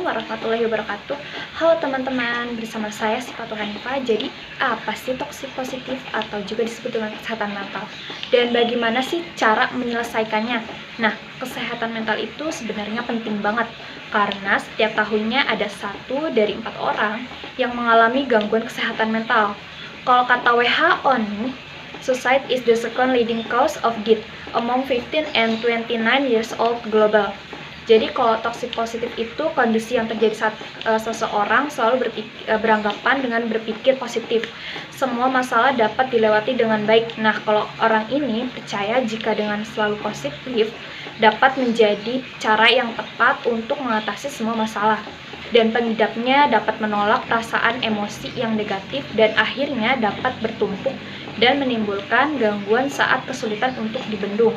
Assalamualaikum warahmatullahi wabarakatuh. Halo teman-teman, bersama saya Sifatul Hanifah. Jadi apa sih toxic positif atau juga disebut dengan kesehatan mental? Dan bagaimana sih cara menyelesaikannya? Nah, kesehatan mental itu sebenarnya penting banget karena setiap tahunnya ada 1 dari 4 orang yang mengalami gangguan kesehatan mental. Kalau kata WHO nih, suicide is the second leading cause of death among 15 and 29 years old global. Jadi kalau toxic positif itu kondisi yang terjadi saat seseorang selalu beranggapan dengan berpikir positif. Semua masalah dapat dilewati dengan baik. Nah, kalau orang ini percaya jika dengan selalu positif dapat menjadi cara yang tepat untuk mengatasi semua masalah. Dan pengidapnya dapat menolak perasaan emosi yang negatif dan akhirnya dapat bertumpuk dan menimbulkan gangguan saat kesulitan untuk dibendung.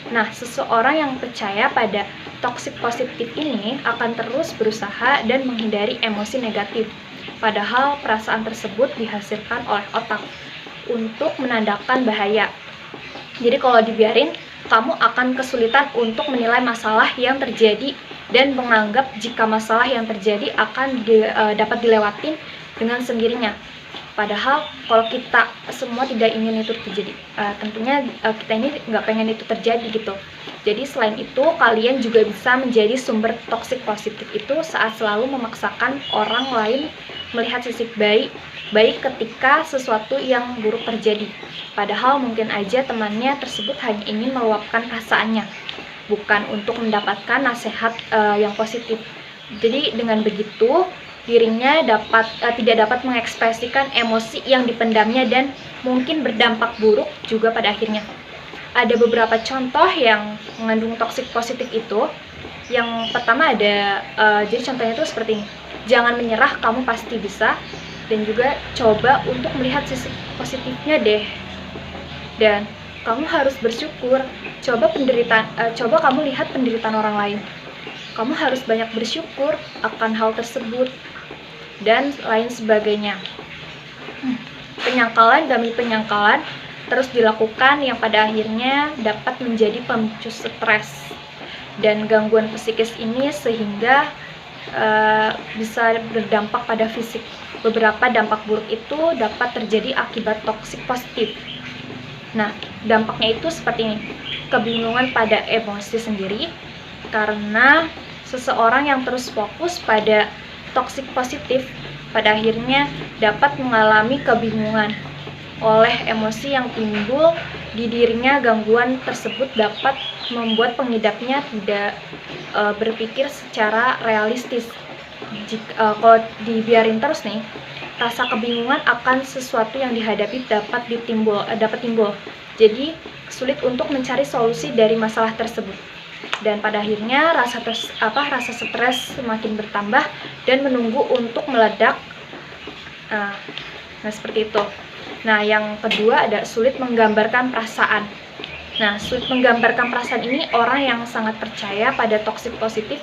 Nah, seseorang yang percaya pada toxic positif ini akan terus berusaha dan menghindari emosi negatif. Padahal perasaan tersebut dihasilkan oleh otak untuk menandakan bahaya. Jadi kalau dibiarin, kamu akan kesulitan untuk menilai masalah yang terjadi dan menganggap jika masalah yang terjadi akan dapat dilewatin dengan sendirinya. Padahal kalau kita semua tidak ingin itu terjadi, tentunya kita ini nggak pengen itu terjadi gitu. Jadi selain itu, kalian juga bisa menjadi sumber toxic positif itu saat selalu memaksakan orang lain melihat sisi baik ketika sesuatu yang buruk terjadi. Padahal mungkin aja temannya tersebut hanya ingin meluapkan perasaannya, bukan untuk mendapatkan nasihat yang positif. Jadi dengan begitu, dirinya tidak dapat mengekspresikan emosi yang dipendamnya dan mungkin berdampak buruk juga pada akhirnya. Ada beberapa contoh yang mengandung toxic positif itu. Yang pertama ada, jadi contohnya itu seperti ini. Jangan menyerah, kamu pasti bisa. Dan juga coba untuk melihat sisi positifnya deh. Dan kamu harus bersyukur. Coba kamu lihat penderitaan orang lain. Kamu harus banyak bersyukur akan hal tersebut dan lain sebagainya. Penyangkalan demi penyangkalan terus dilakukan yang pada akhirnya dapat menjadi pemicu stres dan gangguan psikis ini sehingga bisa berdampak pada fisik. Beberapa dampak buruk itu dapat terjadi akibat toxic positif. Nah, dampaknya itu seperti ini. Kebingungan pada emosi sendiri karena seseorang yang terus fokus pada toxic positif pada akhirnya dapat mengalami kebingungan oleh emosi yang timbul di dirinya. Gangguan tersebut dapat membuat pengidapnya tidak berpikir secara realistis. Kalau dibiarin terus nih, rasa kebingungan akan sesuatu yang dihadapi dapat timbul. Jadi sulit untuk mencari solusi dari masalah tersebut. Dan pada akhirnya rasa stres semakin bertambah dan menunggu untuk meledak. Nah, seperti itu. Nah, yang kedua ada sulit menggambarkan perasaan. Nah, sulit menggambarkan perasaan ini orang yang sangat percaya pada toxic positif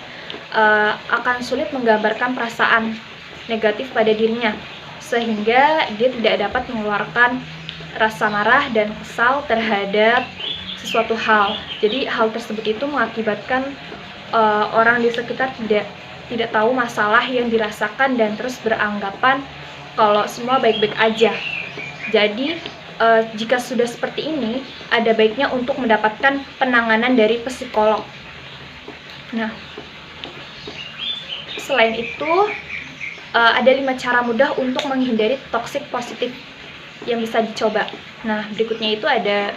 akan sulit menggambarkan perasaan negatif pada dirinya, sehingga dia tidak dapat mengeluarkan rasa marah dan kesal terhadap suatu hal. Jadi hal tersebut itu mengakibatkan orang di sekitar tidak tahu masalah yang dirasakan dan terus beranggapan kalau semua baik-baik aja. Jadi jika sudah seperti ini, ada baiknya untuk mendapatkan penanganan dari psikolog. Nah, selain itu ada 5 cara mudah untuk menghindari toxic positif yang bisa dicoba. Nah, berikutnya itu ada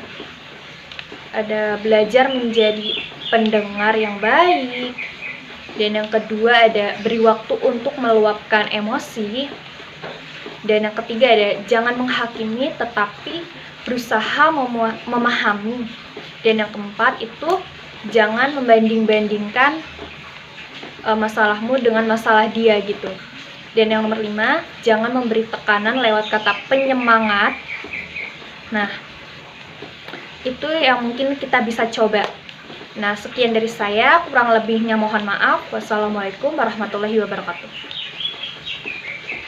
belajar menjadi pendengar yang baik, dan yang kedua ada beri waktu untuk meluapkan emosi, dan yang ketiga ada jangan menghakimi tetapi berusaha memahami, dan yang keempat itu jangan membanding-bandingkan masalahmu dengan masalah dia gitu. Dan yang nomor 5, jangan memberi tekanan lewat kata penyemangat. Nah, itu yang mungkin kita bisa coba. Nah, sekian dari saya, kurang lebihnya mohon maaf. Wassalamualaikum warahmatullahi wabarakatuh.